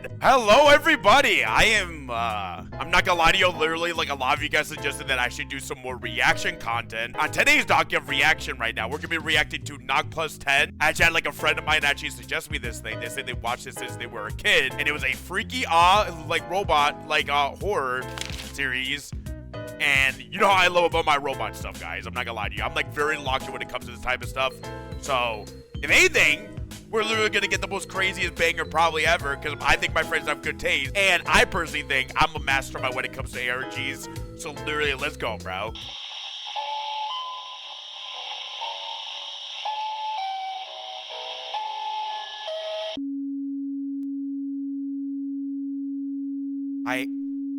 again. Hello, everybody. I'm not gonna lie to you, literally, like, a lot of you guys suggested that I should do some more reaction content. On today's doc of reaction right now, we're gonna be reacting to NOC plus 10. Actually, I had, like, a friend of mine actually suggest me this thing. They said they watched this since they were a kid, and it was a freaky, like, robot, like, horror series. And you know how I love about my robot stuff, guys. I'm not gonna lie to you. I'm, like, very locked in when it comes to this type of stuff. So, if anything, we're literally gonna get the most craziest banger probably ever, because I think my friends have good taste, and I personally think I'm a mastermind when it comes to ARGs. So literally, let's go, bro.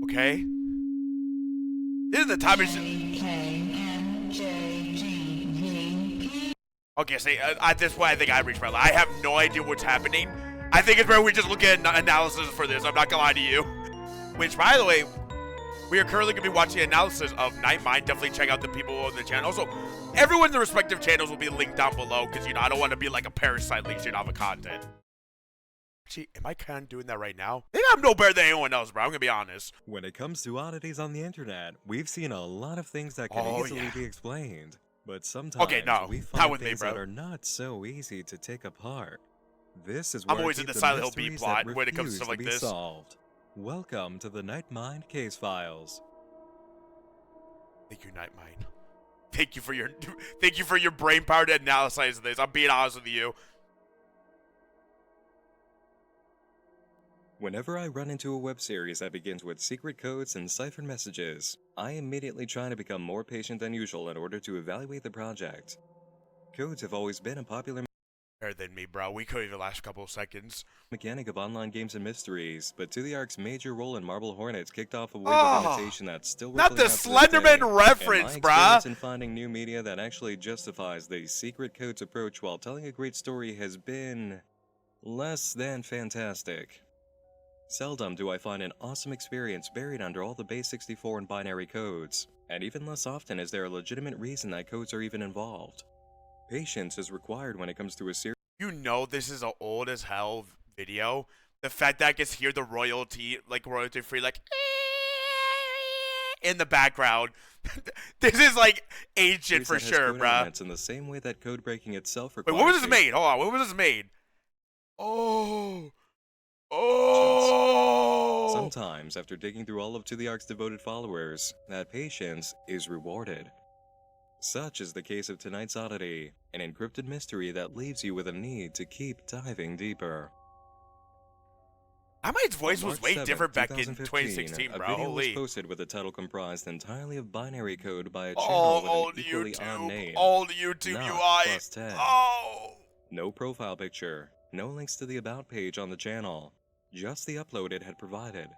Okay. This is the time of Okay, see, at this point, I think I reached my limit. I have no idea what's happening. I think it's where we just look at analysis for this. I'm not gonna lie to you. Which, by the way, we are currently gonna be watching analysis of Nightmind. Definitely check out the people on the channel. Also, everyone in the respective channels will be linked down below, because, you know, I don't want to be like a parasite leeching off of content. Actually, am I kind of doing that right now? I think I'm no better than anyone else, bro. I'm gonna be honest. When it comes to oddities on the internet, we've seen a lot of things that can easily be explained. But sometimes we find things that are not so easy to take apart. This is where I'm always in the Silent Hill B plot when it comes to stuff like this. Solved. Welcome to the Nightmind Case Files. Thank you, Nightmind. Thank you for your brain power to analyze this. I'm being honest with you. Whenever I run into a web series that begins with secret codes and ciphered messages, I immediately try to become more patient than usual in order to evaluate the project. Codes have always been a popular better than me, bro. We couldn't even last a couple of seconds. Mechanic of online games and mysteries, but 2TheArk's major role in Marble Hornets kicked off a wave of imitation that's still not the Slenderman reference, bruh. In finding new media that actually justifies the secret codes approach while telling a great story has been less than fantastic. Seldom do I find an awesome experience buried under all the base 64 and binary codes, and even less often is there a legitimate reason that codes are even involved. Patience is required when it comes to a series. You know this is an old as hell video. The fact that I can hear the royalty free, like in the background. This is like ancient for sure, bruh. In the same way that code breaking itself requires. Wait, what was this made? Hold on, what was this made? Sometimes, after digging through all of 2TheArk's devoted followers, that patience is rewarded. Such is the case of tonight's oddity, an encrypted mystery that leaves you with a need to keep diving deeper. Nightmind's voice was way different back in 2016, bro. A video was posted with a title comprised entirely of binary code by a channel with an equally odd name. All the YouTube UI. Oh! No profile picture, no links to the About page on the channel, just the upload it had provided.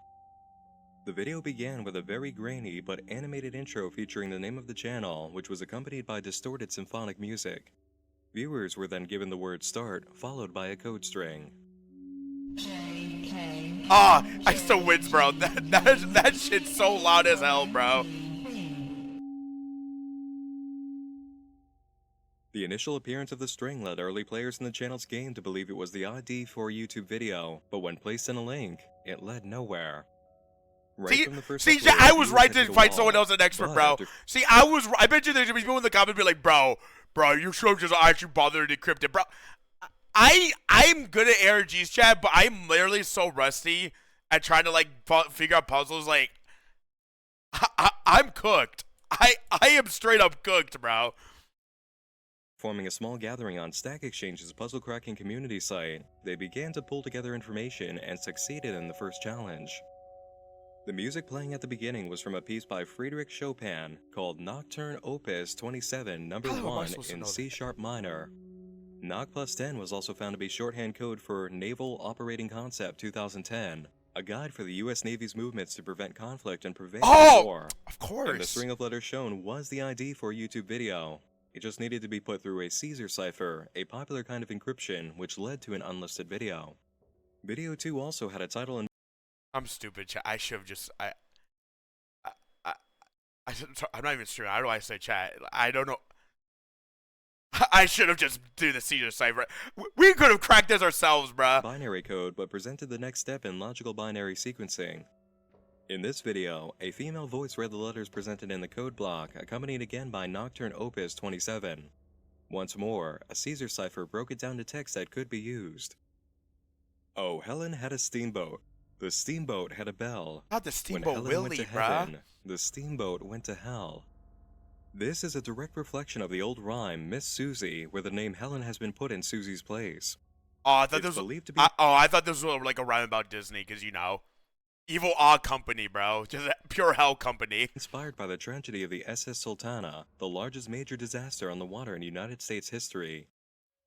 The video began with a very grainy but animated intro featuring the name of the channel, which was accompanied by distorted symphonic music. Viewers were then given the word start, followed by a code string. I still wins, bro. That shit's so loud as hell, bro. The initial appearance of the string led early players in the channel's game to believe it was the ID for a YouTube video, but when placed in a link, it led nowhere. From the first upload, I was right to find someone else an expert, bro. I bet you there's gonna be people in the comments be like, bro, you should just actually bother to decrypt it, bro. I'm good at ARGs, chat, but I'm literally so rusty at trying to, like, figure out puzzles. Like, I'm cooked. I am straight up cooked, bro. Forming a small gathering on Stack Exchange's puzzle-cracking community site, they began to pull together information and succeeded in the first challenge. The music playing at the beginning was from a piece by Friedrich Chopin called Nocturne Opus 27 No. 1 in C-sharp minor. NOC plus 10 was also found to be shorthand code for Naval Operating Concept 2010, a guide for the U.S. Navy's movements to prevent conflict and prevent war. Of course! And the string of letters shown was the ID for a YouTube video. It just needed to be put through a Caesar cipher, a popular kind of encryption, which led to an unlisted video. Video 2 also had a title and I'm stupid, chat. I should have just I'm not even sure. How do I say chat? I don't know. I should have just do the Caesar cipher. We could have cracked this ourselves, bruh. Binary code, but presented the next step in logical binary sequencing. In this video, a female voice read the letters presented in the code block, accompanied again by Nocturne Opus 27. Once more, a Caesar cipher broke it down to text that could be used. Oh, Helen had a steamboat. The steamboat had a bell. Not the Steamboat When Helen went Willie, to bruh. heaven, the steamboat went to hell. This is a direct reflection of the old rhyme, Miss Susie, where the name Helen has been put in Susie's place. Oh, I thought It's this was believed to be I thought this was like a rhyme about Disney, cause Evil Odd Company, bro. Just a pure hell company. inspired by the tragedy of the SS Sultana, the largest major disaster on the water in United States history.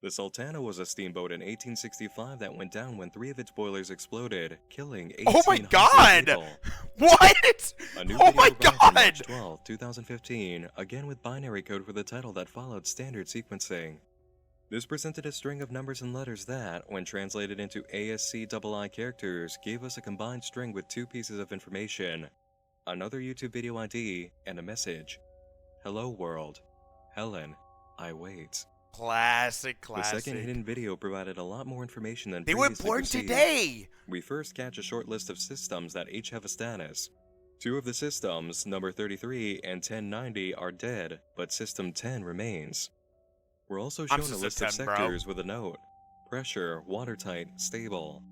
The Sultana was a steamboat in 1865 that went down when 3 of its boilers exploded, killing 1,800 Oh my god! people. What? A new Oh video my arrived on March god! 12, 2015, again with binary code for the title that followed standard sequencing. This presented a string of numbers and letters that, when translated into ASCII characters, gave us a combined string with 2 pieces of information, another YouTube video ID, and a message. Hello world. Helen, I wait. Classic. The second hidden video provided a lot more information than They were previously born received. today. We first catch a short list of systems that each have a status. 2 of the systems, number 33 and 1090, are dead, but system 10 remains. We're also shown a system list of 10, bro. sectors with a note. Pressure, watertight, stable.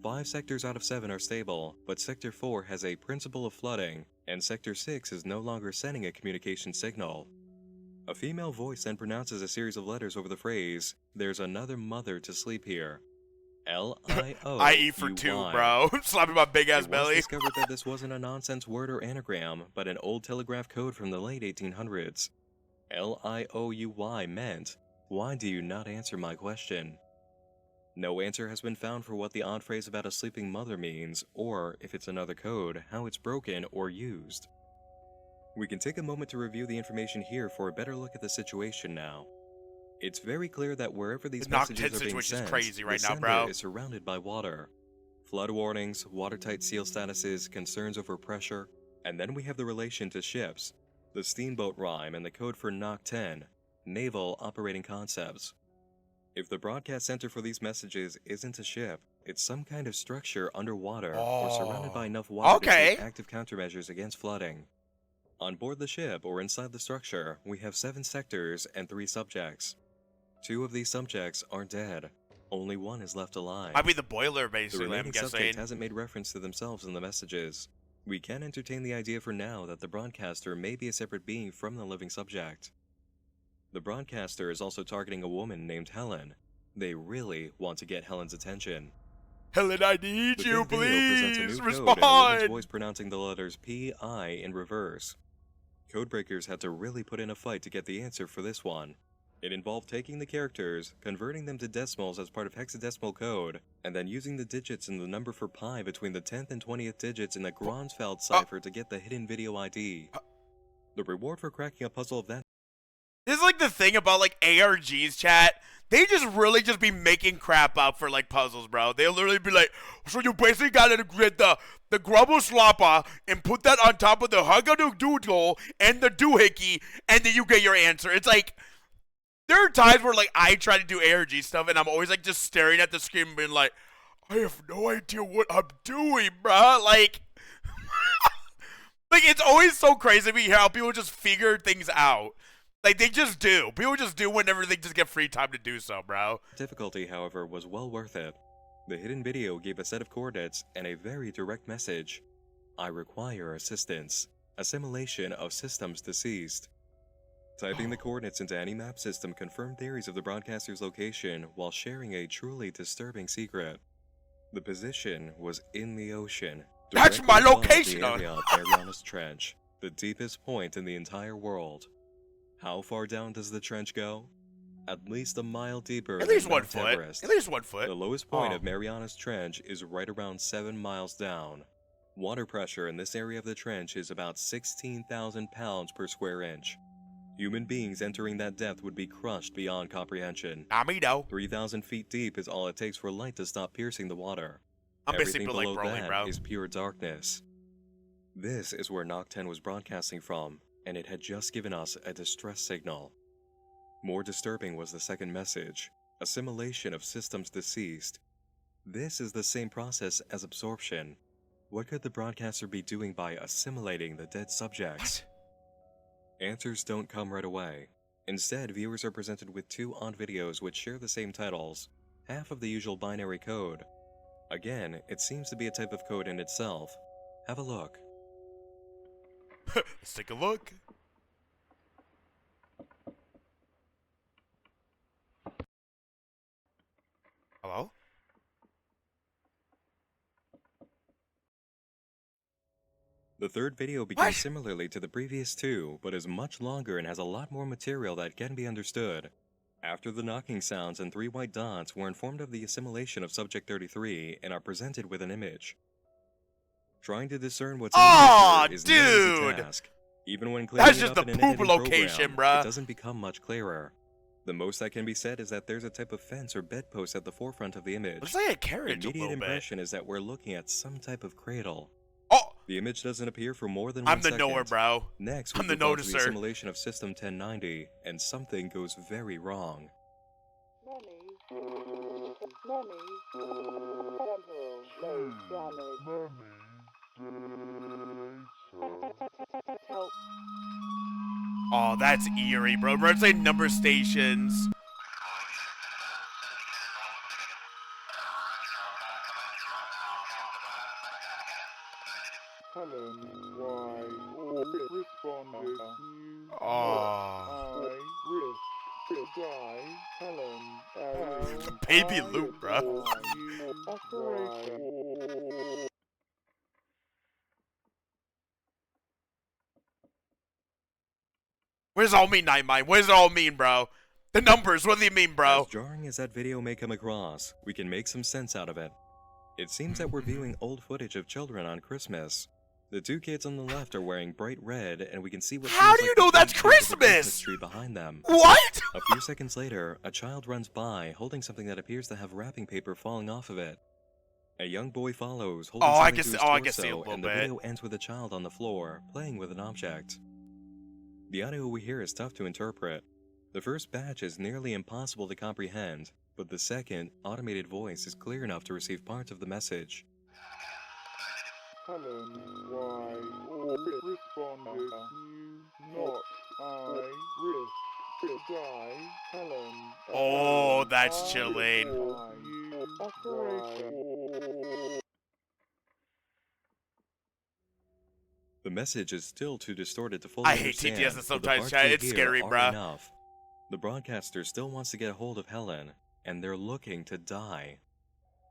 5 sectors out of 7 are stable, but sector 4 has a principle of flooding, and sector 6 is no longer sending a communication signal. A female voice then pronounces a series of letters over the phrase, "There's another mother to sleep here." L-I-O. I eat for 2, bro. Slapping my big ass It was belly. discovered that this wasn't a nonsense word or anagram, but an old telegraph code from the late 1800s. L-I-O-U-Y meant, "Why do you not answer my question?" No answer has been found for what the odd phrase about a sleeping mother means, or, if it's another code, how it's broken or used. We can take a moment to review the information here for a better look at the situation now. It's very clear that wherever these The Noc messages 10 are being situation is sent, crazy right the now, sender bro. is surrounded by water. Flood warnings, watertight seal statuses, concerns over pressure, and then we have the relation to ships, the steamboat rhyme, and the code for NOC 10, naval operating concepts. If the broadcast center for these messages isn't a ship, it's some kind of structure underwater or surrounded by enough water to take active countermeasures against flooding. On board the ship or inside the structure, we have 7 sectors and 3 subjects. 2 of these subjects are dead. Only 1 is left alive. Might be the boiler, The basically, I'm remaining subject guessing. hasn't made reference to themselves in the messages. We can entertain the idea for now that the broadcaster may be a separate being from the living subject. The broadcaster is also targeting a woman named Helen. They really want to get Helen's attention. Helen, I need The you, third video presents a please. new code and a woman's Respond. voice pronouncing the letters P-I in reverse. Codebreakers had to really put in a fight to get the answer for this one. It involved taking the characters, converting them to decimals as part of hexadecimal code, and then using the digits in the number for pi between the 10th and 20th digits in the Gronsfeld cipher to get the hidden video ID. The reward for cracking a puzzle of that This is like the thing about like ARGs, chat. They just really just be making crap up for like puzzles, bro. They'll literally be like, so you basically gotta get the grubble slopper and put that on top of the hugga-doo-doodle and the doohickey, and then you get your answer. It's like, there are times where like I try to do ARG stuff and I'm always like just staring at the screen and being like, I have no idea what I'm doing, bro. Like, like it's always so crazy to me how people just figure things out. Like, they just do. People just do whenever they just get free time to do so, bro. difficulty, however, was well worth it. The hidden video gave a set of coordinates and a very direct message. I require assistance. Assimilation of systems deceased. Typing the coordinates into any map system confirmed theories of the broadcaster's location while sharing a truly disturbing secret. The position was in the ocean. That's my directly above location! The area of Marianas Trench, the deepest point in the entire world. How far down does the trench go? At least a mile deeper At than least 1 Mount foot. Everest. At least 1 foot. The lowest point Oh. of Marianas Trench is right around 7 miles down. Water pressure in this area of the trench is about 16,000 pounds per square inch. Human beings entering that depth would be crushed beyond comprehension. Amido. 3,000 feet deep is all it takes for light to stop piercing the water. I'm basically Everything like below Broly, that bro. is pure darkness. This is where NOC 10 was broadcasting from, and it had just given us a distress signal. More disturbing was the second message, assimilation of systems deceased. This is the same process as absorption. What could the broadcaster be doing by assimilating the dead subjects? Answers don't come right away. Instead, viewers are presented with two odd videos which share the same titles, half of the usual binary code. Again, it seems to be a type of code in itself. Have a look. Let's take a look. Hello? The third video begins similarly to the previous two, but is much longer and has a lot more material that can be understood. After the knocking sounds and three white dots, we're informed of the assimilation of Subject 33 and are presented with an image. Trying to discern what's in the picture is no easy task. Even when clearing That's it just up the in an poop editing location, program, bruh. it doesn't become much clearer. The most that can be said is that there's a type of fence or bedpost at the forefront of the image. Looks like a carriage a Immediate little bit. impression is that we're looking at some type of cradle. Oh! The image doesn't appear for more than I'm 1 the second. knower, bro. Next, we I'm the move on to the noticer. assimilation of System 1090, and something goes very wrong. Oh, that's eerie, bro. Bro, it's like number stations. Baby Luke, bro. What does it all mean, Nightmine? What does it all mean, bro? The numbers, what do they mean, bro? As jarring as that video may come across, we can make some sense out of it. It seems that we're viewing old footage of children on Christmas. The two kids on the left are wearing bright red, and we can see what How seems do you like the know that's front face of the Christmas? Christmas tree behind them. What? A few seconds later, a child runs by, holding something that appears to have wrapping paper falling off of it. A young boy follows, holding something to his I can see a torso, little and the bit. video ends with a child on the floor, playing with an object. The audio we hear is tough to interpret. The first batch is nearly impossible to comprehend, but the second, automated voice is clear enough to receive parts of the message. Helen, why, responded, not I, risk, to die, Helen. Oh, that's chilling. The message is still too distorted to fully I hate understand, TTS and but the sometimes parts chat, we it's hear scary, are bruh. enough. The broadcaster still wants to get a hold of Helen, and they're looking to die.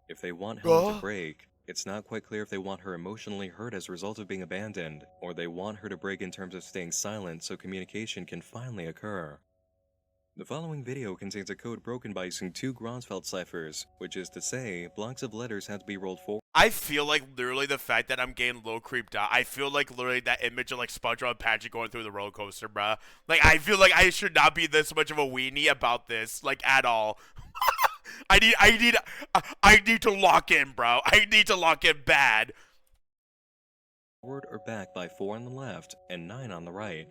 If they want Helen to break, it's not quite clear if they want her emotionally hurt as a result of being abandoned, or they want her to break in terms of staying silent so communication can finally occur. The following video contains a code broken by using two Gronsfeld ciphers, which is to say, blocks of letters had to be rolled forward. I feel like literally the fact that I'm getting low creeped out. I feel like literally that image of like SpongeBob and Patrick going through the roller coaster, bruh. Like I feel like I should not be this much of a weenie about this, like at all. I need to lock in, bro. I need to lock in bad. Forward or back by 4 on the left and 9 on the right.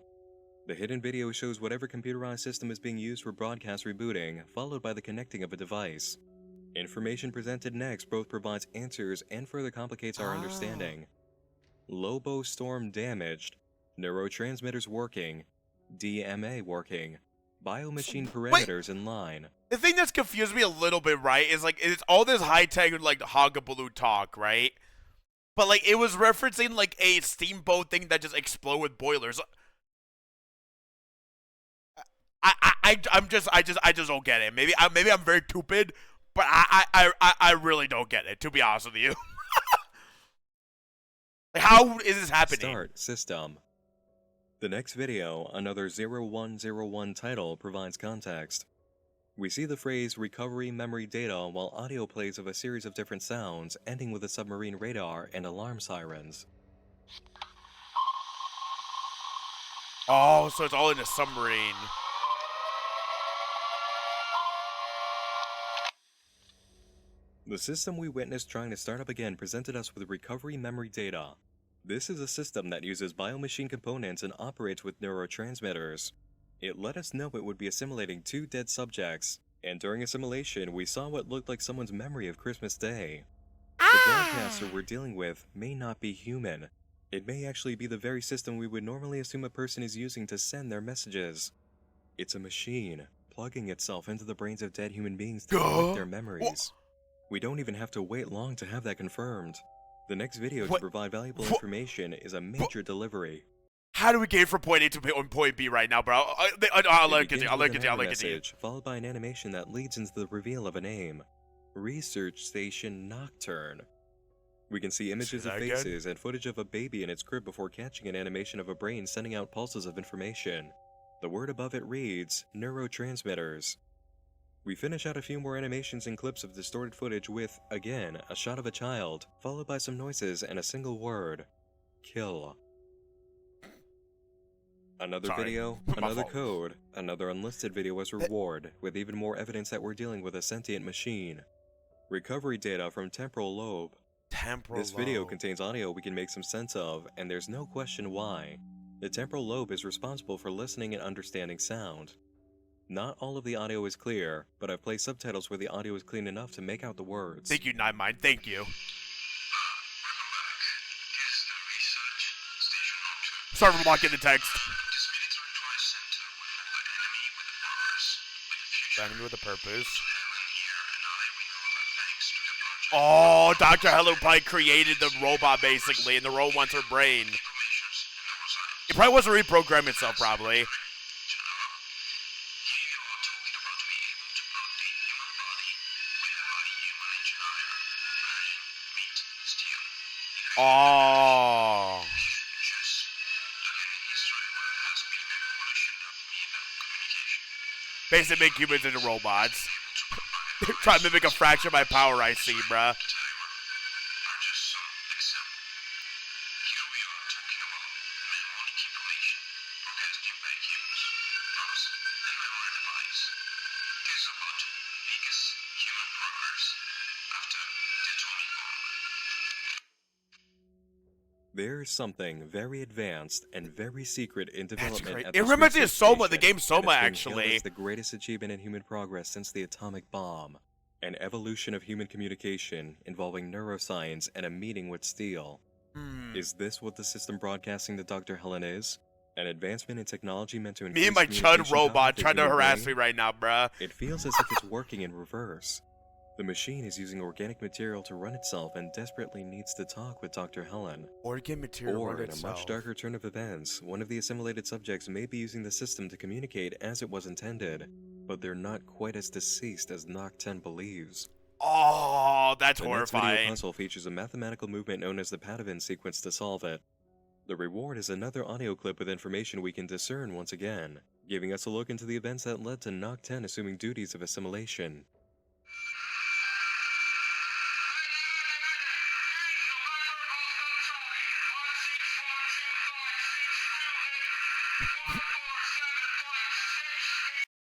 The hidden video shows whatever computerized system is being used for broadcast rebooting, followed by the connecting of a device. Information presented next both provides answers and further complicates our understanding. Lobo storm damaged, neurotransmitters working, DMA working, biomachine parameters in line. The thing that's confused me a little bit, right, is like it's all this high-tech like hoggabaloo talk, right? But like it was referencing like a steamboat thing that just explode with boilers. I just don't get it. Maybe I'm very stupid, but I really don't get it, to be honest with you. Like, how is this happening? Start system. The next video, another 0101 title, provides context. We see the phrase recovery memory data while audio plays of a series of different sounds, ending with a submarine radar and alarm sirens. Oh, so it's all in a submarine. The system we witnessed trying to start up again presented us with recovery memory data. This is a system that uses biomachine components and operates with neurotransmitters. It let us know it would be assimilating 2 dead subjects, and during assimilation, we saw what looked like someone's memory of Christmas Day. The broadcaster we're dealing with may not be human. It may actually be the very system we would normally assume a person is using to send their messages. It's a machine, plugging itself into the brains of dead human beings to collect their memories. We don't even have to wait long to have that confirmed. The next video to provide valuable information is a major delivery. How do we get from point A to point B right now, bro? I'll let it continue. Message, followed by an animation that leads into the reveal of a name. Research Station Nocturne. We can see images of faces and footage of a baby in its crib before catching an animation of a brain sending out pulses of information. The word above it reads, neurotransmitters. We finish out a few more animations and clips of distorted footage with, again, a shot of a child, followed by some noises and a single word, kill. Another video, another code, another unlisted video as reward, with even more evidence that we're dealing with a sentient machine. Recovery data from temporal lobe. This video contains audio we can make some sense of, and there's no question why. The temporal lobe is responsible for listening and understanding sound. Not all of the audio is clear, but I've placed subtitles where the audio is clean enough to make out the words. Thank you, Nightmind. Thank you. Sorry for blocking the text. Enemy with a purpose. Oh, Dr. Helen probably created the robot basically, and the robot wants her brain. It probably wants to reprogram itself, probably. Oh. Basically make humans into robots. Try to mimic a fraction of my power I see, bruh. There's something very advanced and very secret in development at it reminds me of Soma, the game Soma, actually. It's the greatest achievement in human progress since the atomic bomb. An evolution of human communication involving neuroscience and a meeting with steel. Is this what the system broadcasting to Dr. Helen is? An advancement in technology meant to increase me and my chud robot trying to harass me right now, bruh. It feels as if it's working in reverse. The machine is using organic material to run itself and desperately needs to talk with Dr. Helen. Organic material Or, in a much darker turn of events, one of the assimilated subjects may be using the system to communicate as it was intended, but they're not quite as deceased as NOC 10 believes. Oh, that's The horrifying. next video puzzle features a mathematical movement known as the Padavin sequence to solve it. The reward is another audio clip with information we can discern once again, giving us a look into the events that led to NOC 10 assuming duties of assimilation.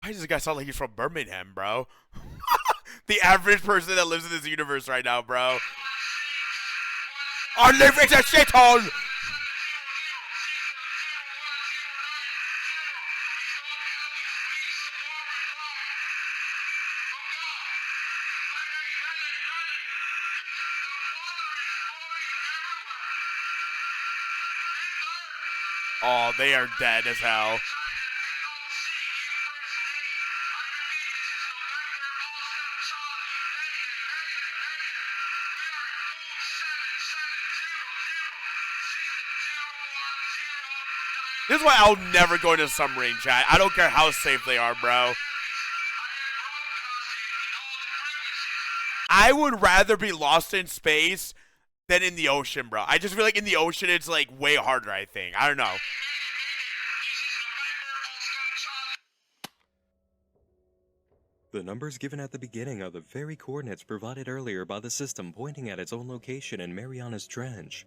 Why does this guy sound like he's from Birmingham, bro? The average person that lives in this universe right now, bro. I live in a shithole! Oh, they are dead as hell. This is why I'll never go into submarine chat. I don't care how safe they are, bro. I would rather be lost in space than in the ocean, bro. I just feel like in the ocean it's like way harder, I think. I don't know. The numbers given at the beginning are the very coordinates provided earlier by the system pointing at its own location in Mariana's Trench.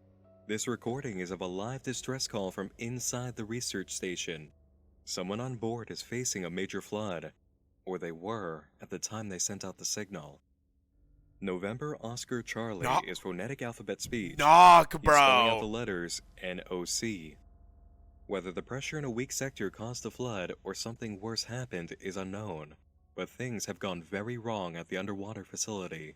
This recording is of a live distress call from inside the research station. Someone on board is facing a major flood, or they were at the time they sent out the signal. November Oscar Charlie is phonetic alphabet speech. Knock, He's spelling out bro. the letters NOC. Whether the pressure in a weak sector caused the flood or something worse happened is unknown, but things have gone very wrong at the underwater facility.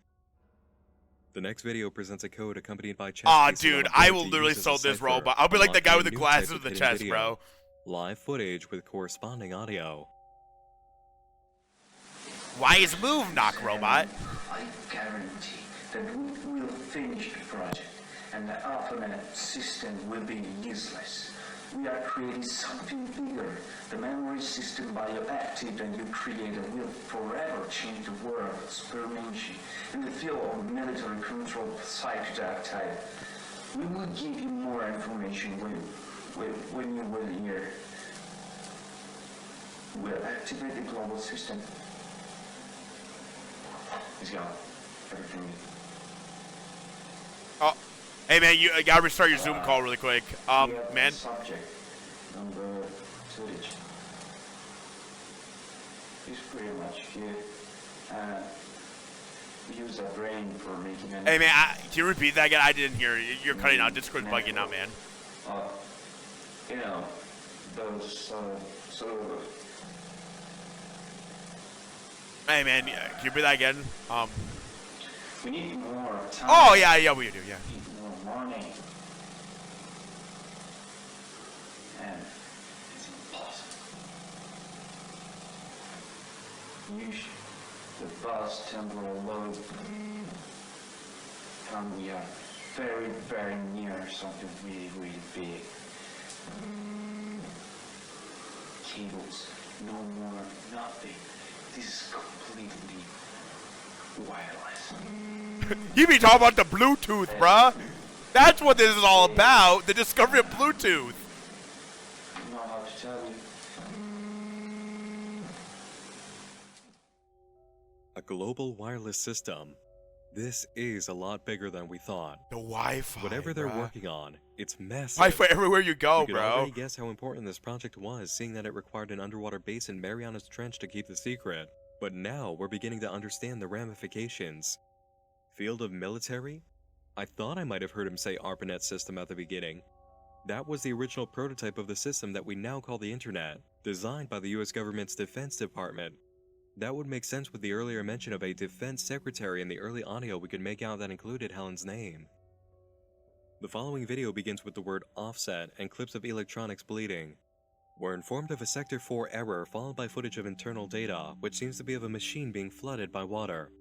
The next video presents a code accompanied by chess Aw, pieces on dude, a I board will to literally use as a sell this cipher, robot. I'll be like the guy with the unlocking a new type glasses of with the hidden chest, video. bro. Live footage with corresponding audio. Wise move, knock robot. I guarantee that we will finish the project and the AlphaNet system will be useless. We are creating something bigger. The memory system bioactive that you created will forever change the world of experimentation in the field of military control psychodactyl. We will give you more information when you will hear. We'll activate the global system. He's gone. Everything. Oh, hey man, you gotta restart your Zoom call really quick. Man. Subject number footage. He's pretty much good. Use a brain for making an. Hey man, can you repeat that again? I didn't hear. You're cutting out. Discord's bugging out, man. You know, those sort of. Hey man, can you repeat that again? We need more time. Oh yeah, we do, yeah. We need more money. And it's impossible. Use the vast temporal lobe. And we are very, very near something really, really big. Cables, no more, nothing. This is completely wireless. You be talking about the Bluetooth, bruh. That's what this is all about. The discovery of Bluetooth. I don't know how to tell you. A global wireless system. This is a lot bigger than we thought. The Wi-Fi. Whatever they're bruh. working on, it's massive. Wi-Fi everywhere you go, You can bro. already guess how important this project was, seeing that it required an underwater base in Mariana's Trench to keep the secret. But now we're beginning to understand the ramifications. Field of military? I thought I might have heard him say ARPANET system at the beginning. That was the original prototype of the system that we now call the Internet, designed by the US government's Defense Department. That would make sense with the earlier mention of a defense secretary in the early audio we could make out that included Helen's name. The following video begins with the word offset and clips of electronics bleeding. We're informed of a Sector 4 error followed by footage of internal data, which seems to be of a machine being flooded by water.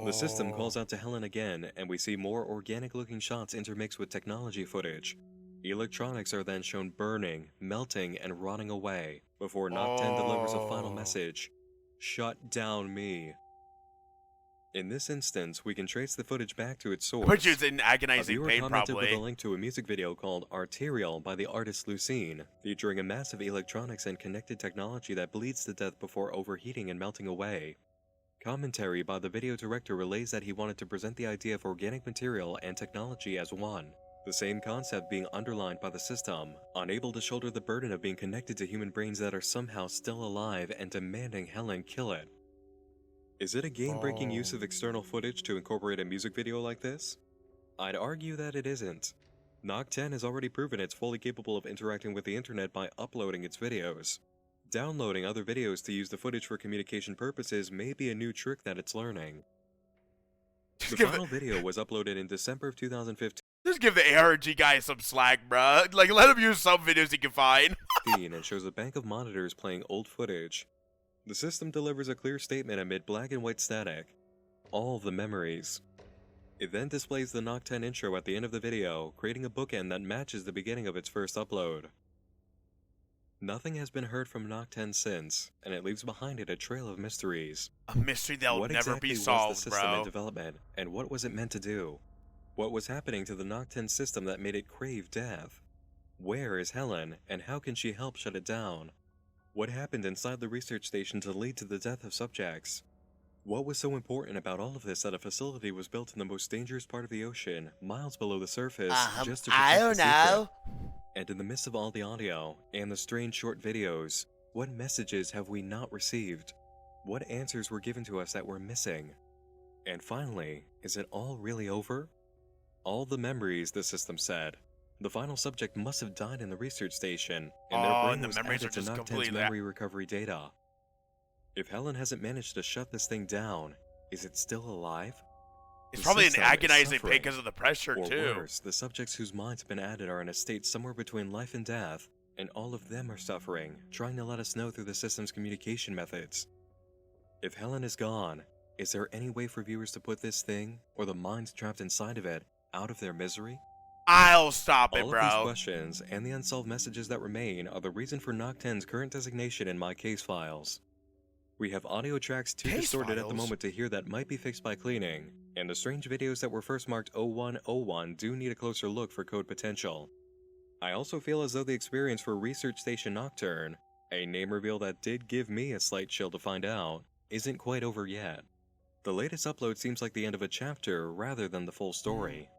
The system calls out to Helen again, and we see more organic-looking shots intermixed with technology footage. Electronics are then shown burning, melting, and rotting away, before NOC 10 delivers a final message. Shut down me. In this instance, we can trace the footage back to its source. Which is in A agonizing viewer pain, commented with probably. a link to a music video called Arterial by the artist Lucine, featuring a massive electronics and connected technology that bleeds to death before overheating and melting away. Commentary by the video director relays that he wanted to present the idea of organic material and technology as one, the same concept being underlined by the system, unable to shoulder the burden of being connected to human brains that are somehow still alive and demanding Helen kill it. Is it a game-breaking use of external footage to incorporate a music video like this? I'd argue that it isn't. NOC 10 has already proven it's fully capable of interacting with the internet by uploading its videos. Downloading other videos to use the footage for communication purposes may be a new trick that it's learning. The final video was uploaded in December of 2015 Just give the ARG guy some slack, bruh. Like, let him use some videos he can find. and shows a bank of monitors playing old footage. The system delivers a clear statement amid black and white static. All the memories. It then displays the NOC 10 intro at the end of the video, creating a bookend that matches the beginning of its first upload. Nothing has been heard from NOC 10 since, and it leaves behind it a trail of mysteries. A mystery that will What never exactly be was solved, the system in bro. development, and what was it meant to do? What was happening to the NOC 10 system that made it crave death? Where is Helen, and how can she help shut it down? What happened inside the research station to lead to the death of subjects? What was so important about all of this that a facility was built in the most dangerous part of the ocean, miles below the surface, just to protect I the don't secret? know. And in the midst of all the audio, and the strange short videos, what messages have we not received? What answers were given to us that were missing? And finally, is it all really over? All the memories, the system said. The final subject must have died in the research station, and their Oh, brain and the was memories added are to just NOC 10's completely- memory recovery data. If Helen hasn't managed to shut this thing down, is it still alive? It's The probably an system is agonizing pain suffering. because of the pressure, Or too. worse, the subjects whose minds have been added are in a state somewhere between life and death, and all of them are suffering, trying to let us know through the system's communication methods. If Helen is gone, is there any way for viewers to put this thing, or the minds trapped inside of it, out of their misery? I'll stop it, All of these bro. questions, and the unsolved messages that remain, are the reason for NOC 10's current designation in my case files. We have audio tracks too Case distorted at the files? moment to hear that might be fixed by cleaning, and the strange videos that were first marked 0101 do need a closer look for code potential. I also feel as though the experience for Research Station Nocturne, a name reveal that did give me a slight chill to find out, isn't quite over yet. The latest upload seems like the end of a chapter rather than the full story.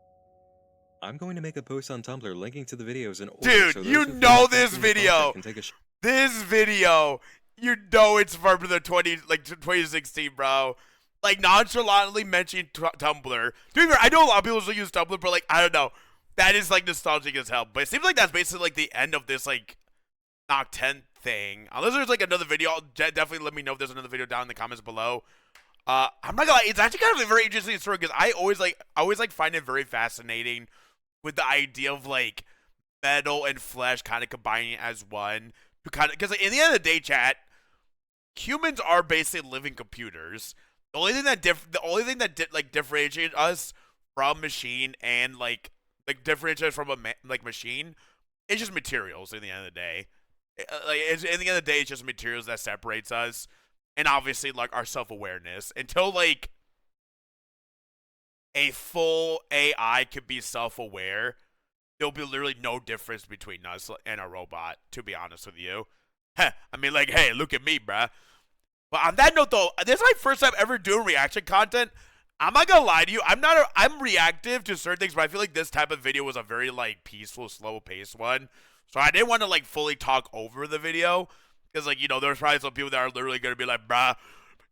I'm going to make a post on Tumblr linking to the videos in order Dude, so those you who feel know like this watching the content video. can take a This video, you know it's from the 2016, bro. Like, nonchalantly mentioning Tumblr. I know a lot of people still use Tumblr, but, like, I don't know. That is, like, nostalgic as hell. But it seems like that's basically, like, the end of this, like, NOC 10 thing. Unless there's, like, another video, definitely let me know if there's another video down in the comments below. I'm not gonna lie, it's actually kind of a very interesting story, because I always find it very fascinating with the idea of, like, metal and flesh kind of combining as one. Because in the end of the day, chat, humans are basically living computers. The only thing that differentiates us from machine and like differentiates us from a machine is just materials. In the end of the day, in the end of the day, it's just materials that separates us, and obviously like our self-awareness. Until like a full AI could be self-aware, there'll be literally no difference between us and a robot, to be honest with you. I mean, like, hey, look at me, bruh. But on that note, though, this is my first time ever doing reaction content. I'm not gonna lie to you. I'm reactive to certain things, but I feel like this type of video was a very, like, peaceful, slow-paced one. So I didn't want to, like, fully talk over the video. Because, like, you know, there's probably some people that are literally gonna be like, bruh,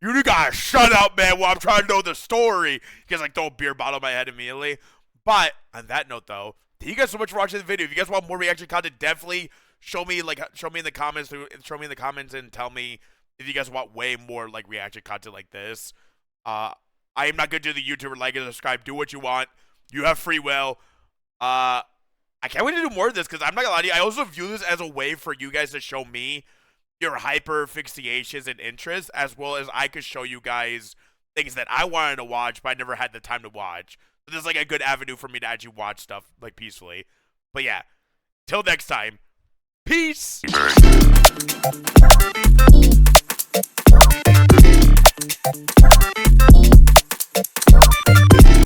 you gotta shut up, man, while I'm trying to know the story. Because, like, throw a beer bottle in my head immediately. But on that note, though, thank you guys so much for watching the video. If you guys want more reaction content, definitely show me in the comments and tell me if you guys want way more like reaction content like this. I am not gonna do the YouTuber like and subscribe. Do what you want. You have free will. I can't wait to do more of this, because I'm not gonna lie to you. I also view this as a way for you guys to show me your hyper fixations and interests, as well as I could show you guys things that I wanted to watch but I never had the time to watch. So this is like a good avenue for me to actually watch stuff like peacefully. But yeah, till next time, peace.